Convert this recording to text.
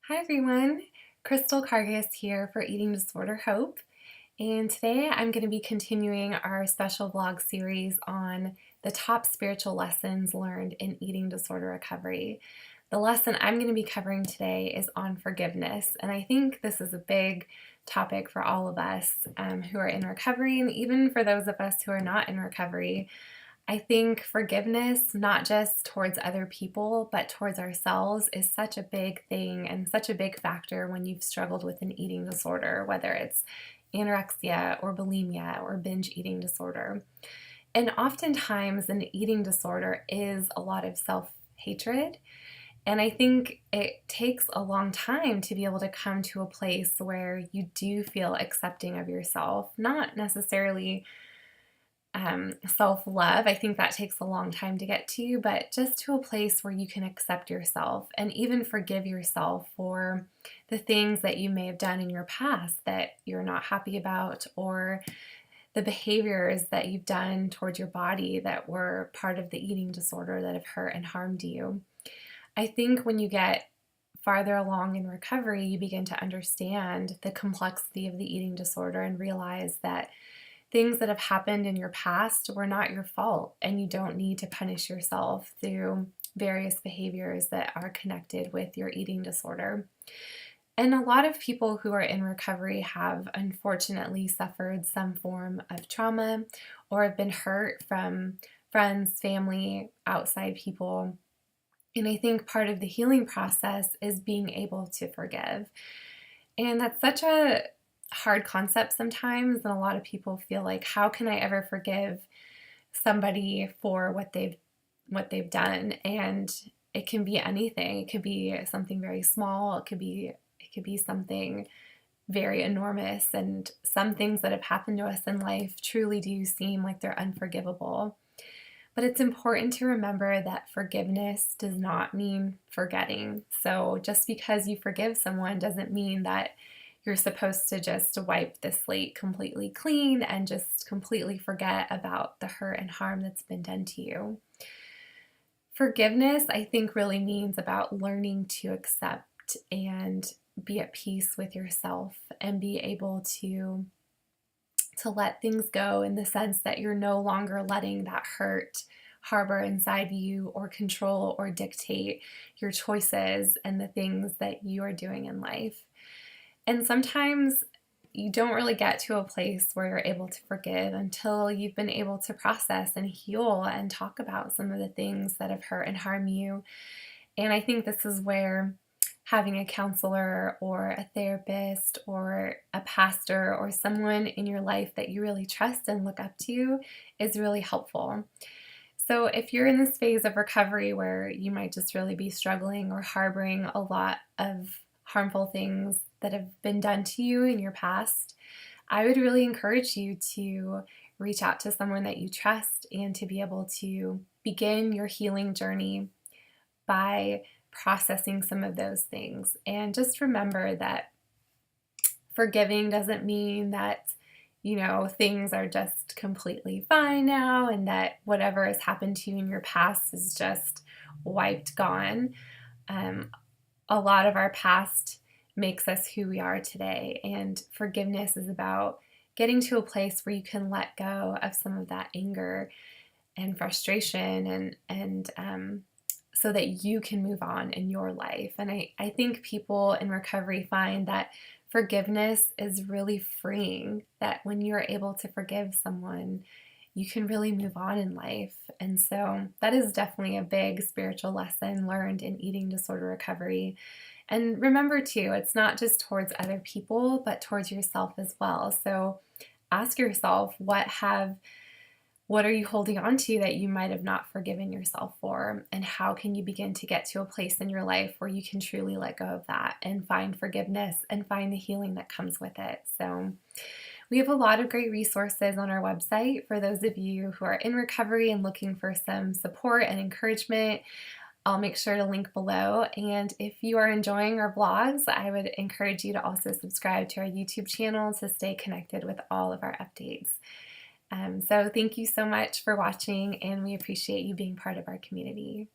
Hi everyone, Crystal Kargas here for Eating Disorder Hope, and today I'm going to be continuing our special vlog series on the top spiritual lessons learned in eating disorder recovery. The lesson I'm going to be covering today is on forgiveness, and I think this is a big topic for all of us who are in recovery, and even for those of us who are not in recovery. I think forgiveness, not just towards other people, but towards ourselves, is such a big thing and such a big factor when you've struggled with an eating disorder, whether it's anorexia or bulimia or binge eating disorder. And oftentimes, an eating disorder is a lot of self hatred. And I think it takes a long time to be able to come to a place where you do feel accepting of yourself, not necessarily self-love. I think that takes a long time to get to, but just to a place where you can accept yourself and even forgive yourself for the things that you may have done in your past that you're not happy about, or the behaviors that you've done towards your body that were part of the eating disorder that have hurt and harmed you. I think when you get farther along in recovery, you begin to understand the complexity of the eating disorder and realize that things that have happened in your past were not your fault, and you don't need to punish yourself through various behaviors that are connected with your eating disorder. And a lot of people who are in recovery have unfortunately suffered some form of trauma or have been hurt from friends, family, outside people. And I think part of the healing process is being able to forgive. And that's such a hard concept sometimes, and a lot of people feel like, how can I ever forgive somebody for what they've done? And it can be anything. It could be something very small. It could be something very enormous. And some things that have happened to us in life truly do seem like they're unforgivable. But it's important to remember that forgiveness does not mean forgetting. So just because you forgive someone doesn't mean that you're supposed to just wipe the slate completely clean and just completely forget about the hurt and harm that's been done to you. Forgiveness, I think, really means about learning to accept and be at peace with yourself and be able to let things go, in the sense that you're no longer letting that hurt harbor inside you or control or dictate your choices and the things that you are doing in life. And sometimes you don't really get to a place where you're able to forgive until you've been able to process and heal and talk about some of the things that have hurt and harmed you. And I think this is where having a counselor or a therapist or a pastor or someone in your life that you really trust and look up to is really helpful. So if you're in this phase of recovery where you might just really be struggling or harboring a lot of harmful things that have been done to you in your past, I would really encourage you to reach out to someone that you trust and to be able to begin your healing journey by processing some of those things. And just remember that forgiving doesn't mean that, things are just completely fine now and that whatever has happened to you in your past is just wiped, gone. Um, a lot of our past makes us who we are today, and forgiveness is about getting to a place where you can let go of some of that anger and frustration and so that you can move on in your life. And I think people in recovery find that forgiveness is really freeing, that when you're able to forgive someone, you can really move on in life. And so that is definitely a big spiritual lesson learned in eating disorder recovery. And remember too, it's not just towards other people, but towards yourself as well. So ask yourself, what are you holding on to that you might have not forgiven yourself for? And how can you begin to get to a place in your life where you can truly let go of that and find forgiveness and find the healing that comes with it? So we have a lot of great resources on our website for those of you who are in recovery and looking for some support and encouragement. I'll make sure to link below. And if you are enjoying our vlogs, I would encourage you to also subscribe to our YouTube channel to stay connected with all of our updates. So thank you so much for watching, and we appreciate you being part of our community.